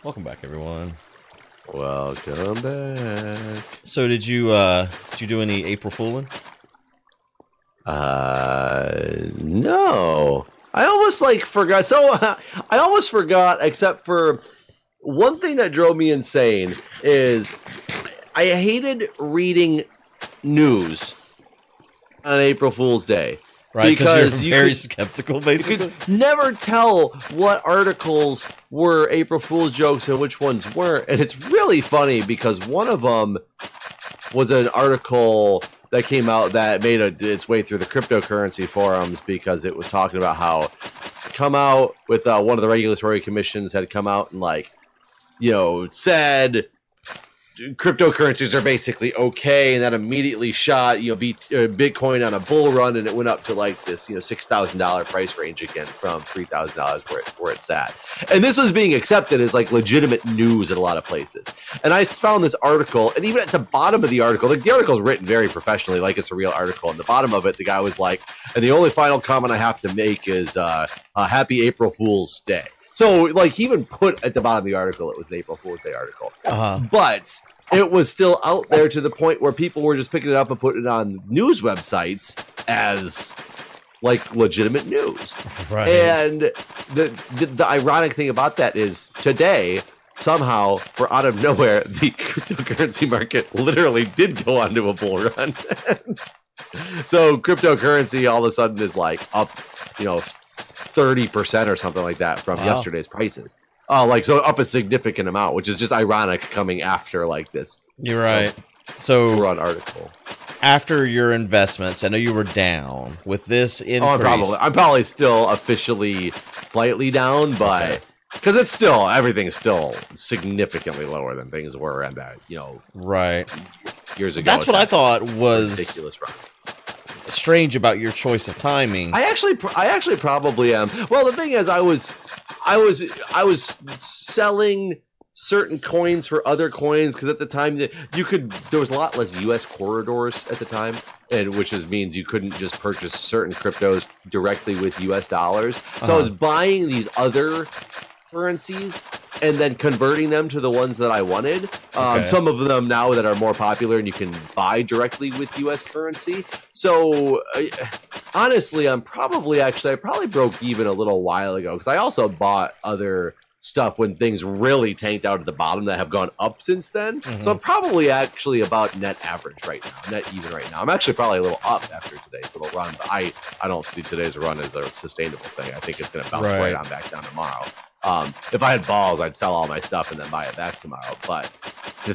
Welcome back, everyone. Welcome back. So, did you do any April Fooling? No. I almost forgot. So I almost forgot, except for one thing that drove me insane is I hated reading news on April Fool's Day. Right, because you're very skeptical, basically. You could never tell what articles were April Fool's jokes and which ones weren't. And it's really funny because one of them was an article that came out that made its way through the cryptocurrency forums because it was talking about how come out with one of the regulatory commissions had come out and said cryptocurrencies are basically okay, and that immediately shot Bitcoin on a bull run, and it went up to this $6,000 price range again from $3,000 where it's at. And this was being accepted as legitimate news at a lot of places. And I found this article, and even at the bottom of the article, the article is written very professionally, like it's a real article. And the bottom of it, the guy was like, "And the only final comment I have to make is happy April Fool's Day." So, he even put at the bottom of the article, it was an April Fool's Day article. But it was still out there to the point where people were just picking it up and putting it on news websites as, legitimate news. Right. And the ironic thing about that is today, somehow, for out of nowhere, the cryptocurrency market literally did go onto a bull run. So cryptocurrency all of a sudden is up, 30% or something like that from yesterday's prices. So up a significant amount, which is just ironic coming after this. You're right. So run article. After your investments, I know you were down with this increase. I'm probably still officially slightly down, but because everything's still significantly lower than things were in that, right, years ago. That's what I thought was ridiculous run. Strange about your choice of timing. I actually probably am. Well, the thing is, I was selling certain coins for other coins because at the time there was a lot less U.S. corridors at the time, and which means you couldn't just purchase certain cryptos directly with U.S. dollars. So I was buying these other currencies and then converting them to the ones that I wanted. Some of them now that are more popular and you can buy directly with U.S. currency. So honestly, I probably broke even a little while ago because I also bought other stuff when things really tanked out at the bottom that have gone up since then. So I'm probably actually about net average right now, net even right now. I'm actually probably a little up after today's little run, but I don't see today's run as a sustainable thing. I think it's going to bounce right on back down tomorrow. If I had balls, I'd sell all my stuff and then buy it back tomorrow. But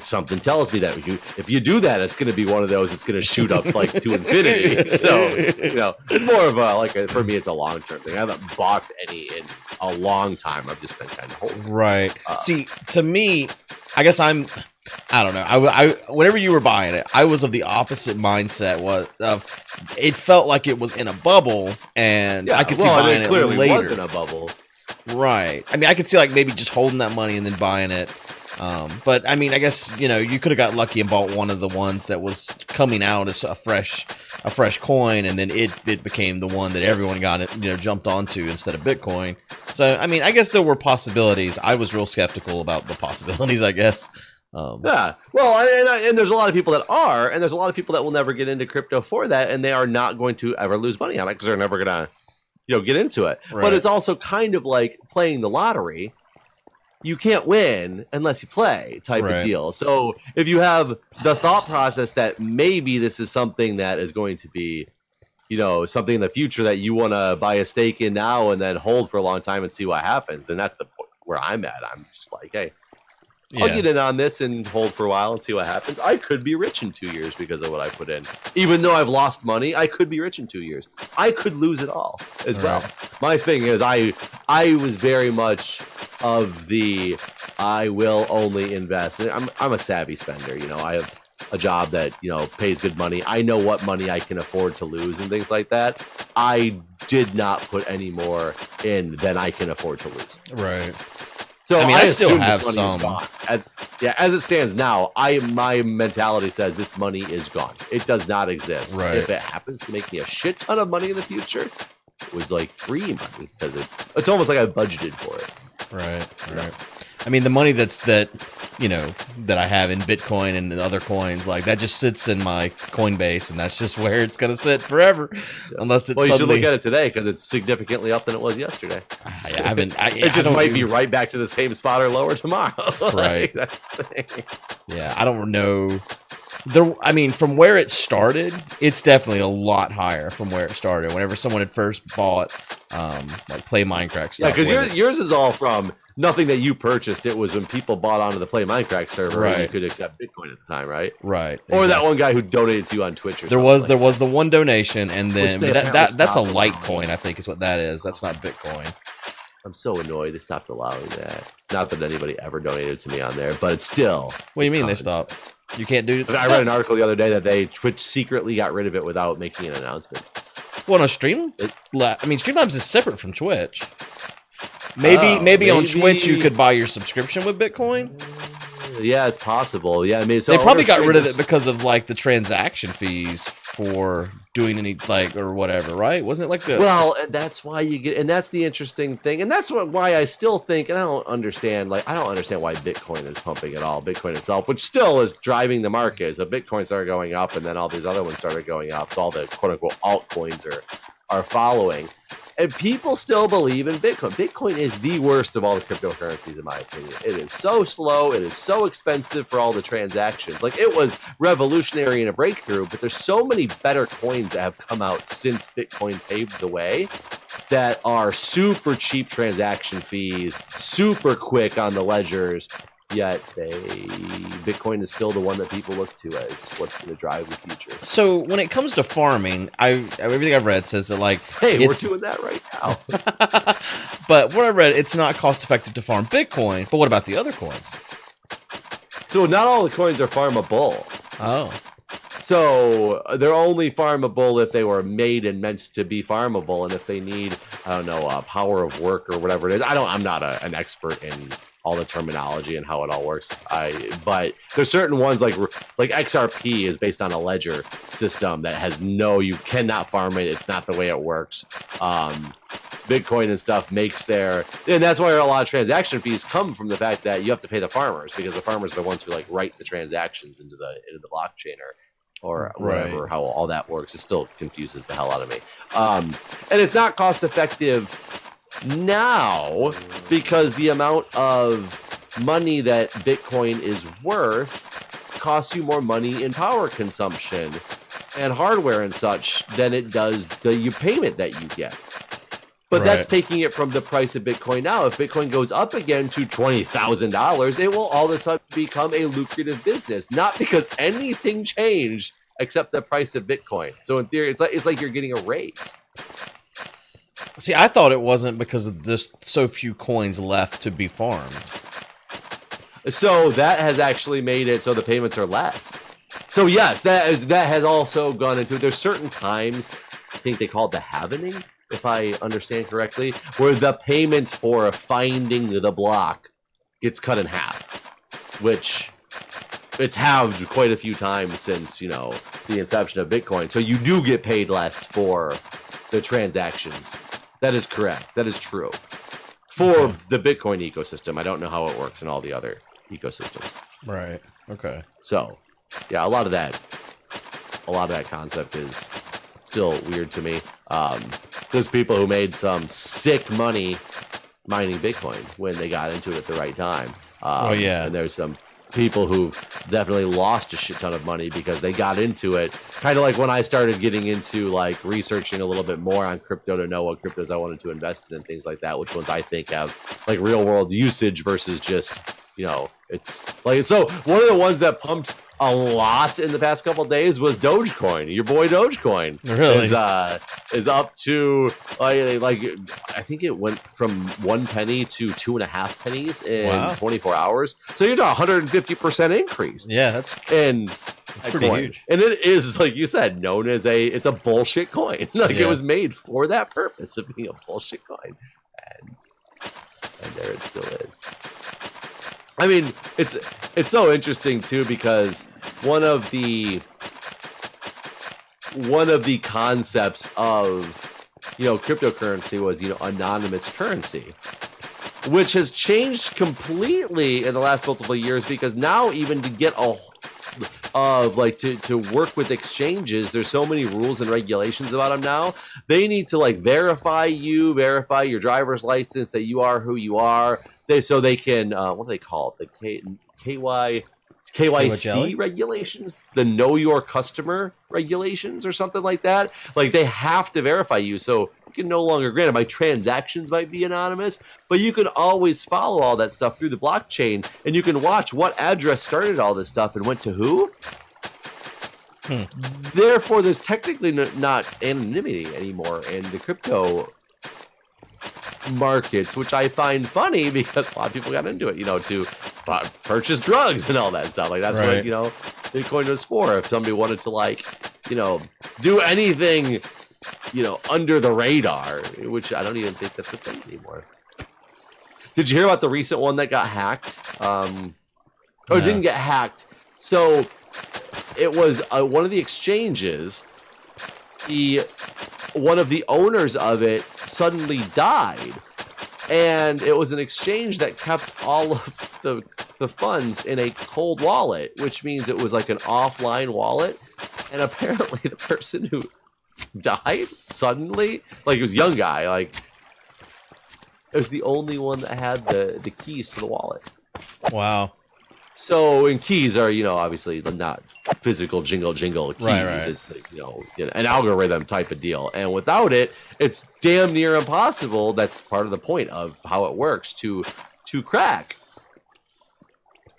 something tells me that if you do that, it's going to be one of those. It's going to shoot up to infinity. So it's more of for me, it's a long term thing. I haven't bought any in a long time. I've just been kind of holding. Right. See, to me, I guess I don't know. I whenever you were buying it, I was of the opposite mindset. It felt like it was in a bubble, and I could see buying it clearly later. Was in a bubble. Right. I mean, I could see maybe just holding that money and then buying it. But I mean, I guess, you could have got lucky and bought one of the ones that was coming out as a fresh coin. And then it became the one that everyone jumped onto instead of Bitcoin. So, I mean, I guess there were possibilities. I was real skeptical about the possibilities, I guess. Yeah. Well, and there's a lot of people that are, and there's a lot of people that will never get into crypto for that. And they are not going to ever lose money on it because they're never going to get into it. Right. But it's also kind of like playing the lottery. You can't win unless you play type of deal. So if you have the thought process that maybe this is something that is going to be, something in the future that you want to buy a stake in now and then hold for a long time and see what happens. And that's the point where I'm at. I'm just like, hey, I'll get in on this and hold for a while and see what happens. I could be rich in 2 years because of what I put in. Even though I've lost money, I could be rich in 2 years. I could lose it all as well. My thing is I was very much of the I will only invest. I'm a savvy spender. I have a job that, pays good money. I know what money I can afford to lose and things like that. I did not put any more in than I can afford to lose. Right. So I mean, I still have some. As it stands now, my mentality says this money is gone. It does not exist. Right. If it happens to make me a shit ton of money in the future, it was free money because it's almost like I budgeted for it. Right. I mean, the money that I have in Bitcoin and the other coins, like that just sits in my Coinbase, and that's just where it's gonna sit forever, unless it's. Well, you should look at it today because it's significantly up than it was yesterday. It just might be right back to the same spot or lower tomorrow. Right. That's the thing. Yeah, I don't know. I mean, from where it started, it's definitely a lot higher from where it started. Whenever someone had first bought, like Play Minecrack stuff. Yeah, because yours is all from nothing that you purchased. It was when people bought onto the Play Minecrack server, right. And you could accept Bitcoin at the time, right? Right. Or exactly. That one guy who donated to you on Twitch. Or there was the one donation, and then that's a Litecoin, I think, is what that is. That's not Bitcoin. I'm so annoyed they stopped allowing that. Not that anybody ever donated to me on there, but it's still. What do you mean they stopped? You can't do it. I read an article the other day that Twitch secretly got rid of it without making an announcement. Well, no, Streamlabs is separate from Twitch. Maybe on Twitch you could buy your subscription with Bitcoin. Yeah, it's possible. Yeah, I mean, so they probably got rid of it because of like the transaction fees for doing any or whatever, right? Wasn't it like the and that's why you get, and that's the interesting thing, and that's why I still think, and I don't understand why Bitcoin is pumping at all. Bitcoin itself, which still is driving the market, so Bitcoin started going up, and then all these other ones started going up, so all the quote unquote altcoins are following. And people still believe in Bitcoin. Bitcoin is the worst of all the cryptocurrencies, in my opinion. It is so slow. It is so expensive for all the transactions. Like, it was revolutionary and a breakthrough, but there's so many better coins that have come out since Bitcoin paved the way that are super cheap transaction fees, super quick on the ledgers, yet Bitcoin is still the one that people look to as what's going to drive the future. So when it comes to farming, everything I've read says that we're doing that right now. But what I read, it's not cost effective to farm Bitcoin. But what about the other coins? So not all the coins are farmable. Oh. So they're only farmable if they were made and meant to be farmable, and if they need, power of work or whatever it is. I'm not an expert in all the terminology and how it all works. But there's certain ones like XRP is based on a ledger system that has you cannot farm it. It's not the way it works. Bitcoin and stuff and that's why a lot of transaction fees come from the fact that you have to pay the farmers, because the farmers are the ones who write the transactions into the blockchain or whatever, right. How all that works. It still confuses the hell out of me. And it's not cost effective now because the amount of money that Bitcoin is worth costs you more money in power consumption and hardware and such than it does the payment that you get. But right. That's taking it from the price of Bitcoin now. If Bitcoin goes up again to $20,000, it will all of a sudden become a lucrative business, not because anything changed except the price of Bitcoin. So in theory, it's like you're getting a raise. See, I thought it wasn't because of just so few coins left to be farmed. So that has actually made it so the payments are less. So yes, that has also gone into it. There's certain times, I think they call it the halvening, if I understand correctly, where the payment for finding the block gets cut in half, which it's halved quite a few times since, the inception of Bitcoin. So you do get paid less for the transactions. That is correct. That is true. For the Bitcoin ecosystem. I don't know how it works in all the other ecosystems. Right. Okay. So, yeah, a lot of that concept is still weird to me. There's people who made some sick money mining Bitcoin when they got into it at the right time. And there's some people who've definitely lost a shit ton of money because they got into it. Kind of like when I started getting into researching a little bit more on crypto to know what cryptos I wanted to invest in and things like that, which ones I think have real world usage versus just, it's so one of the ones that pumped a lot in the past couple of days was Dogecoin. Your boy Dogecoin is up to I think it went from 1 penny to 2.5 pennies in 24 hours. So you're at 150% increase. Yeah, that's pretty huge. And it is, like you said, known as it's a bullshit coin. It was made for that purpose of being a bullshit coin, and there it still is. I mean, it's so interesting too, because one of the concepts of cryptocurrency was anonymous currency, which has changed completely in the last multiple years, because now even to get to work with exchanges, there's so many rules and regulations about them now. They need to like verify your driver's license, that you are who you are. They can what do they call it? The KYC regulations, the know your customer regulations or something like that. Like they have to verify you. So you can no longer, granted, my transactions might be anonymous, but you can always follow all that stuff through the blockchain, and you can watch what address started all this stuff and went to who. Therefore, there's technically not anonymity anymore in the crypto markets, which I find funny because a lot of people got into it, to purchase drugs and all that stuff. Like that's what Bitcoin was for. If somebody wanted to do anything, under the radar, which I don't even think that's a thing anymore. Did you hear about the recent one that got hacked? It didn't get hacked. So it was one of the exchanges. One of the owners of it suddenly died, and it was an exchange that kept all of the funds in a cold wallet, which means it was like an offline wallet. And apparently the person who died suddenly, like, it was a young guy, like, it was the only one that had the keys to the wallet. Wow. So, and keys are, obviously not physical jingle keys. Right. It's like, an algorithm type of deal. And without it, it's damn near impossible. That's part of the point of how it works to crack.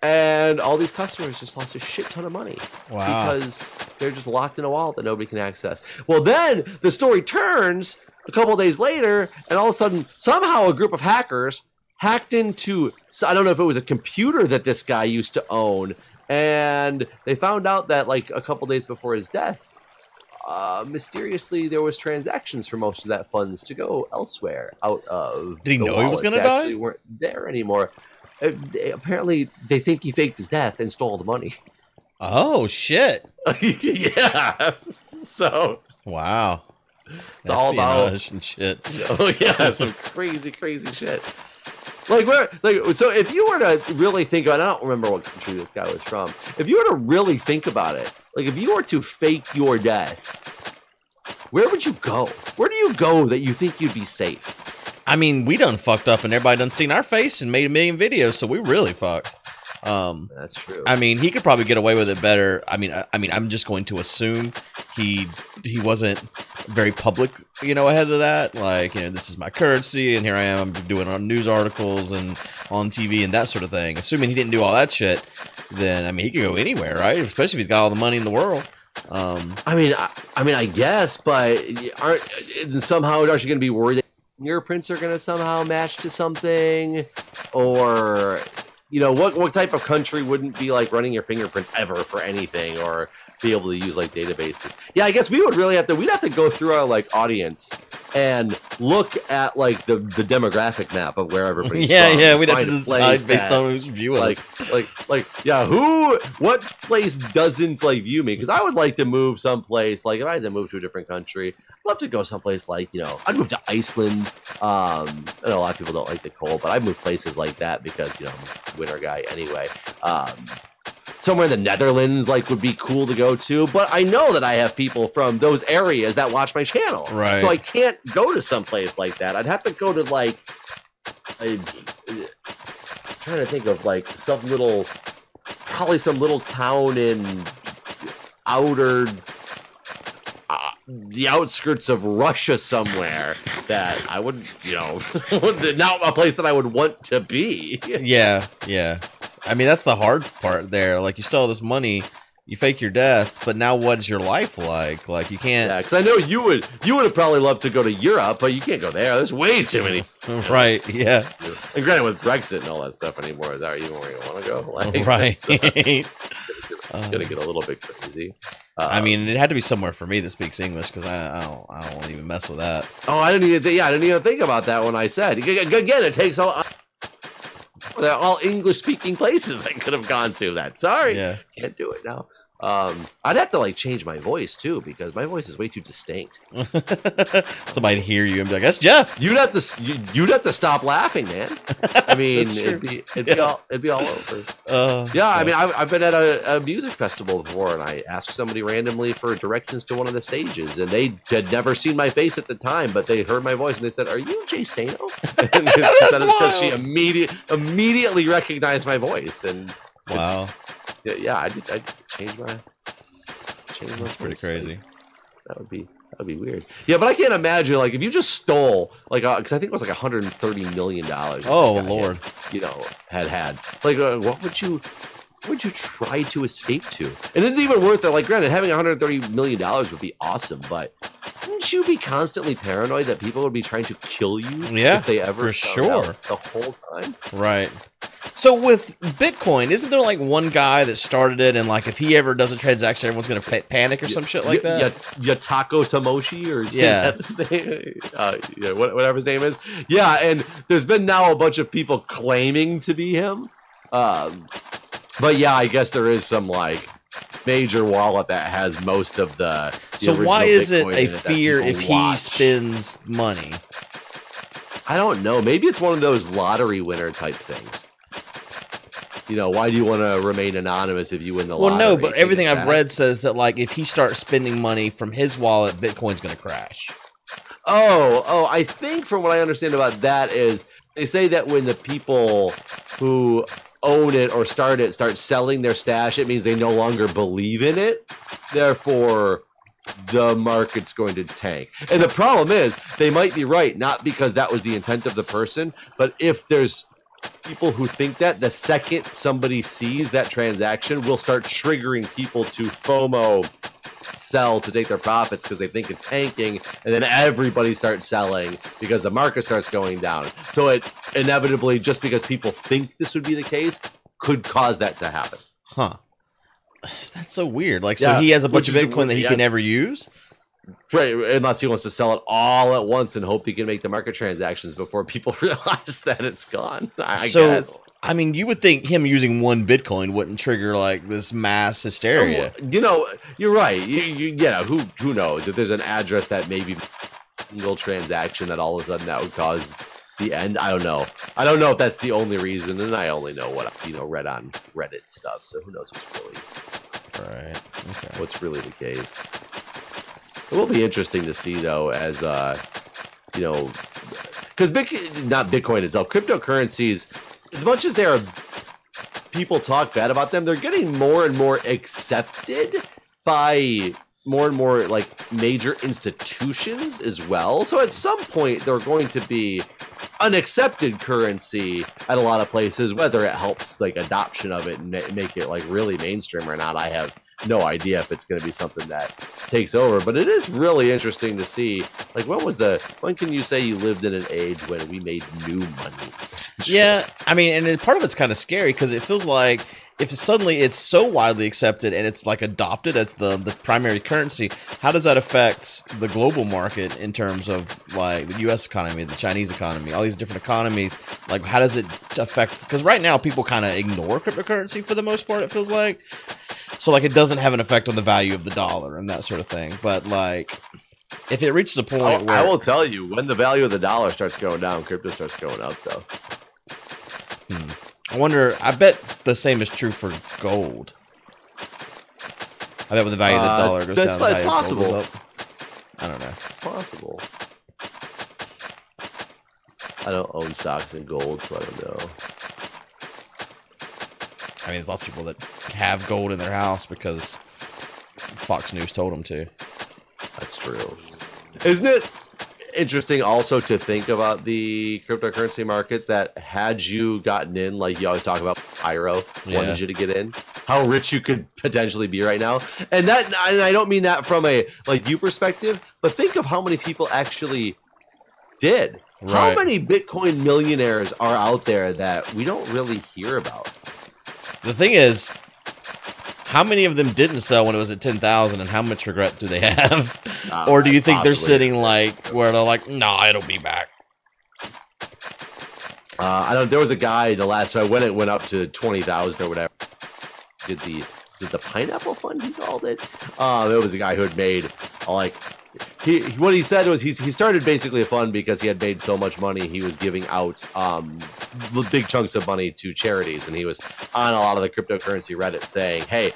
And all these customers just lost a shit ton of money. Wow. Because they're just locked in a wallet that nobody can access. Well, then the story turns a couple of days later, and all of a sudden, somehow a group of hackers hacked into, I don't know if it was a computer that this guy used to own, and they found out that like a couple days before his death, mysteriously there was transactions for most of that funds to go elsewhere out of. Did he know he was going to die? Actually weren't there anymore. Apparently, they think he faked his death and stole the money. Oh shit! Yeah. So. Wow. It's all about and shit. Oh yeah, some crazy shit. So if you were to really think about it, I don't remember what country this guy was from. If you were to really think about it, like if you were to fake your death, where would you go? Where do you go that you think you'd be safe? I mean, we done fucked up and everybody done seen our face and made a million videos, so we really fucked. That's true. I mean, he could probably get away with it better. I mean, I'm just going to assume he wasn't very public, ahead of that. Like, this is my currency, and here I am doing on news articles and on TV and that sort of thing. Assuming he didn't do all that shit, then I mean, he could go anywhere, right? Especially if he's got all the money in the world. I guess, but aren't you going to be worried that fingerprints are going to somehow match to something, or? What type of country wouldn't be like running your fingerprints ever for anything, or be able to use like databases? Yeah, I guess we would really have to go through our like audience and look at like the demographic map of where everybody's from. Yeah, we'd have to decide based on who's viewing us. What place doesn't like view me? Because I would like to move someplace, like if I had to move to a different country, I'd love to go someplace like, I'd move to Iceland. I know a lot of people don't like the cold, but I'd move places like that because, I'm a winter guy anyway. Somewhere in the Netherlands, like, would be cool to go to, but I know that I have people from those areas that watch my channel, right? So I can't go to some place like that. I'd have to go to like, I'm trying to think of like probably some little town in the outskirts of Russia somewhere that I would, not a place that I would want to be. Yeah. I mean, that's the hard part there. Like, you still have this money, you fake your death, but now what's your life like? Like, you can't. Yeah, because I know you would have probably loved to go to Europe, but you can't go there. There's way too many. Right. Yeah. And granted, with Brexit and all that stuff anymore, is that even where you want to go? Like, right. It's gonna get a little bit crazy. I mean, it had to be somewhere for me that speaks English, because I don't want to even mess with that. Oh, I didn't even think about that when I said. Again, it takes all. They're all English-speaking places I could have gone to. That sorry, can't do it now. I'd have to like change my voice too because my voice is way too distinct. Somebody hear you and be like, "That's Jeff." You'd have to stop laughing, man. I mean, it'd be all over. Yeah, I mean, I've been at a music festival before, and I asked somebody randomly for directions to one of the stages, and they had never seen my face at the time, but they heard my voice and they said, "Are you Jay Sano?" And it's because she immediately recognized my voice, and wow. Yeah, I'd change my. That's pretty crazy. That would be weird. Yeah, but I can't imagine like if you just stole like because I think it was like $130 million. Oh Lord, had like what would you try to escape to? And is it even worth it? Like, granted, having $130 million would be awesome, but wouldn't you be constantly paranoid that people would be trying to kill you? Yeah, if they ever for sure the whole time. Right. So with Bitcoin, isn't there like one guy that started it, and like if he ever does a transaction, everyone's going to panic or some shit like that? Yatako Samoshi, or yeah, is that his name? Whatever his name is. Yeah, and there's been now a bunch of people claiming to be him. But yeah, I guess there is some like major wallet that has most of the. So why is it a fear if he spends money? I don't know. Maybe it's one of those lottery winner type things. Why do you want to remain anonymous if you win the lottery? Well, no, but everything I've read says that like if he starts spending money from his wallet, Bitcoin's going to crash. Oh, I think from what I understand about that is they say that when the people who own it or start selling their stash, it means they no longer believe in it. Therefore, the market's going to tank. And the problem is they might be right, not because that was the intent of the person, but if there's people who think that, the second somebody sees that transaction will start triggering people to FOMO sell to take their profits because they think it's tanking, and then everybody starts selling because the market starts going down. So it inevitably, just because people think this would be the case, could cause that to happen. Huh. That's so weird. Like, so he has a bunch of Bitcoin that he can never use? Right, unless he wants to sell it all at once and hope he can make the market transactions before people realize that it's gone. I guess. I mean, you would think him using one Bitcoin wouldn't trigger like this mass hysteria. You're right. Who knows if there's an address that maybe single transaction that all of a sudden that would cause the end. I don't know. I don't know if that's the only reason, and I only know what read on Reddit stuff. So who knows what's really the case. It will be interesting to see, though, as because not Bitcoin itself, cryptocurrencies, as much as there are people talk bad about them, they're getting more and more accepted by more and more like major institutions as well. So at some point, they're going to be an accepted currency at a lot of places. Whether it helps like adoption of it and make it like really mainstream or not, I have no idea if it's going to be something that takes over. But it is really interesting to see, like, when can you say you lived in an age when we made new money? Yeah, I mean, and part of it's kind of scary because it feels like if suddenly it's so widely accepted and it's like adopted as the primary currency, how does that affect the global market in terms of like the U.S. economy, the Chinese economy, all these different economies? Like, how does it affect? Because right now people kind of ignore cryptocurrency for the most part, it feels like. So like it doesn't have an effect on the value of the dollar and that sort of thing. But like if it reaches a point where... I will tell you, when the value of the dollar starts going down, crypto starts going up though. I wonder, I bet the same is true for gold. I bet when the value of the dollar goes down, it's possible. Goes up. I don't know. It's possible. I don't own stocks in gold, so I don't know. I mean, there's lots of people that have gold in their house because Fox News told them to. That's true. Isn't it interesting also to think about the cryptocurrency market that had you gotten in, like you always talk about Pyro wanted you to get in, how rich you could potentially be right now? And I don't mean that from a like you perspective, but think of how many people actually did. Right. How many Bitcoin millionaires are out there that we don't really hear about? The thing is, how many of them didn't sell when it was at 10,000, and how much regret do they have? Or do you think they're sitting like where they're like, nah, it'll be back? I don't. There was a guy the last time when it went up to 20,000 or whatever. Did the the Pineapple Fund, he called it. It was a guy who had made like what he said was he started basically a fund because he had made so much money he was giving out big chunks of money to charities, and he was on a lot of the cryptocurrency Reddit saying, hey,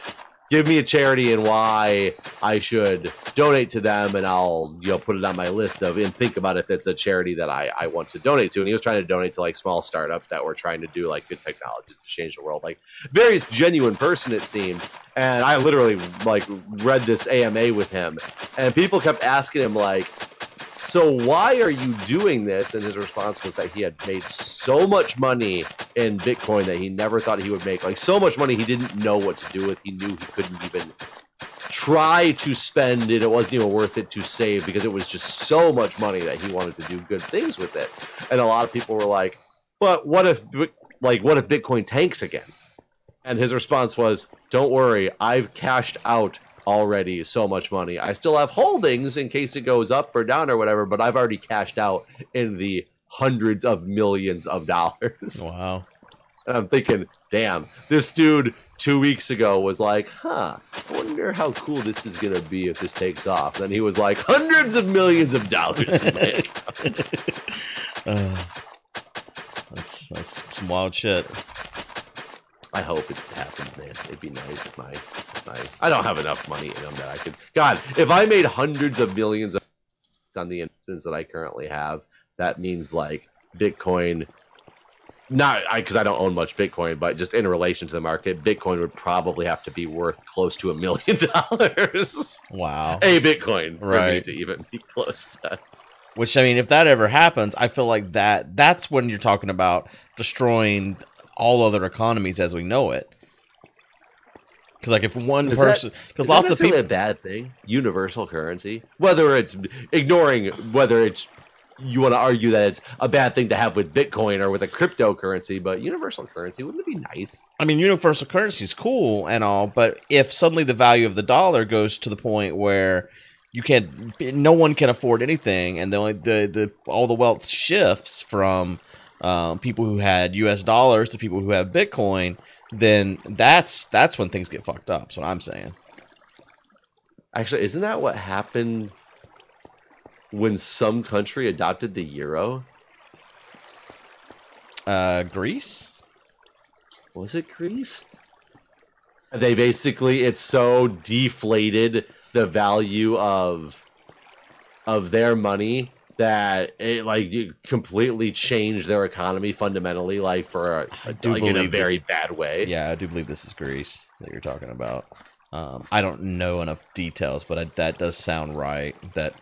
give me a charity and why I should donate to them, and I'll put it on my list of and think about if it's a charity that I want to donate to. And he was trying to donate to like small startups that were trying to do like good technologies to change the world. Like very genuine person it seemed. And I literally like read this AMA with him, and people kept asking him like, so why are you doing this? And his response was that he had made so much money in Bitcoin that he never thought he would make. Like so much money he didn't know what to do with. He knew he couldn't even try to spend it. It wasn't even worth it to save because it was just so much money that he wanted to do good things with it. And a lot of people were like, but what if Bitcoin tanks again? And his response was, don't worry, I've cashed out already so much money. I still have holdings in case it goes up or down or whatever, but I've already cashed out in the hundreds of millions of dollars. Wow. And I'm thinking, damn, this dude 2 weeks ago was like, I wonder how cool this is going to be if this takes off. Then he was like, hundreds of millions of dollars in my account. That's some wild shit. I hope it happens, man. It'd be nice if my I don't have enough money in them that I could. God, if I made hundreds of millions of on the instance that I currently have, that means like Bitcoin. Not because I don't own much Bitcoin, but just in relation to the market, Bitcoin would probably have to be worth close to $1 million. Wow, a Bitcoin for right me to even be close to that. Which I mean, if that ever happens, I feel like that's when you're talking about destroying all other economies as we know it. Because like if one person, because lots of people, a bad thing. Universal currency, whether it's ignoring whether it's you want to argue that it's a bad thing to have with Bitcoin or with a cryptocurrency, but universal currency, wouldn't it be nice? I mean, universal currency is cool and all, but if suddenly the value of the dollar goes to the point where no one can afford anything, and all the wealth shifts from people who had U.S. dollars to people who have Bitcoin, then that's when things get fucked up. That's what I'm saying. Actually, isn't that what happened when some country adopted the euro? Greece? Was it Greece? They basically, it's so deflated the value of their money that it completely changed their economy fundamentally, like for in a very bad way. Yeah, I do believe this is Greece that you're talking about. I don't know enough details, but that does sound right. That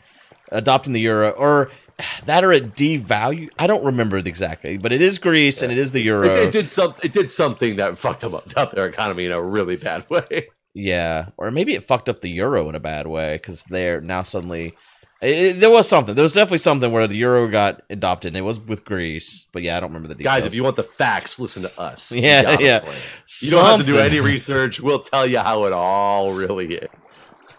adopting the euro or it devalued. I don't remember it exactly, but it is Greece and it is the euro. It did something that fucked up their economy in a really bad way. Yeah, or maybe it fucked up the euro in a bad way because they're now suddenly. There was something. There was definitely something where the euro got adopted, and it was with Greece. But yeah, I don't remember the details. Guys, if you want the facts, listen to us. Yeah. You don't have to do any research. We'll tell you how it all really is.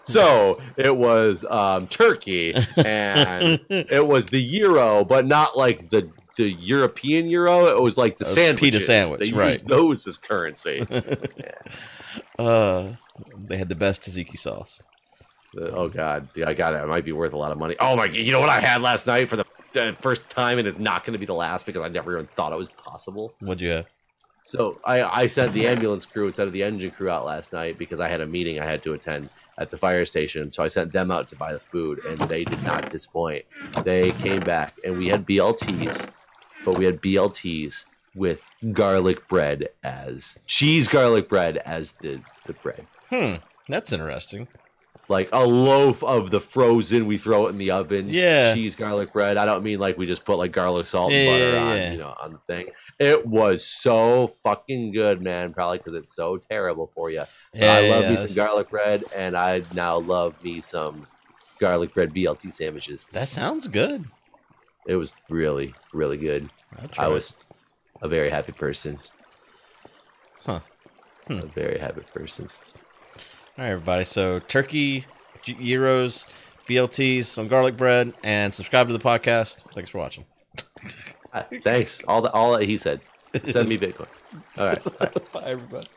So it was Turkey, and it was the euro, but not like the European euro. It was like the sandwiches. Pita sandwich, they right? Used those as currency. They had the best tzatziki sauce. Oh God, yeah, I got it. It might be worth a lot of money. Oh my God, you know what I had last night for the first time, and it's not going to be the last because I never even thought it was possible. What'd you have? So I sent the ambulance crew instead of the engine crew out last night because I had a meeting I had to attend at the fire station. So I sent them out to buy the food, and they did not disappoint. They came back, and we had BLTs, but we had BLTs with garlic bread cheese garlic bread as the bread. That's interesting. Like a loaf of the frozen, we throw it in the oven. Yeah. Cheese garlic bread. I don't mean like we just put like garlic, salt, and butter on, on the thing. It was so fucking good, man. Probably because it's so terrible for you. Yeah, I love me some garlic bread, and I now love me some garlic bread BLT sandwiches. That sounds good. It was really, really good. I was a very happy person. A very happy person. All right, everybody. So turkey, gyros, BLTs, some garlic bread, and subscribe to the podcast. Thanks for watching. Thanks. All that he said. Send me Bitcoin. All right. Bye everybody.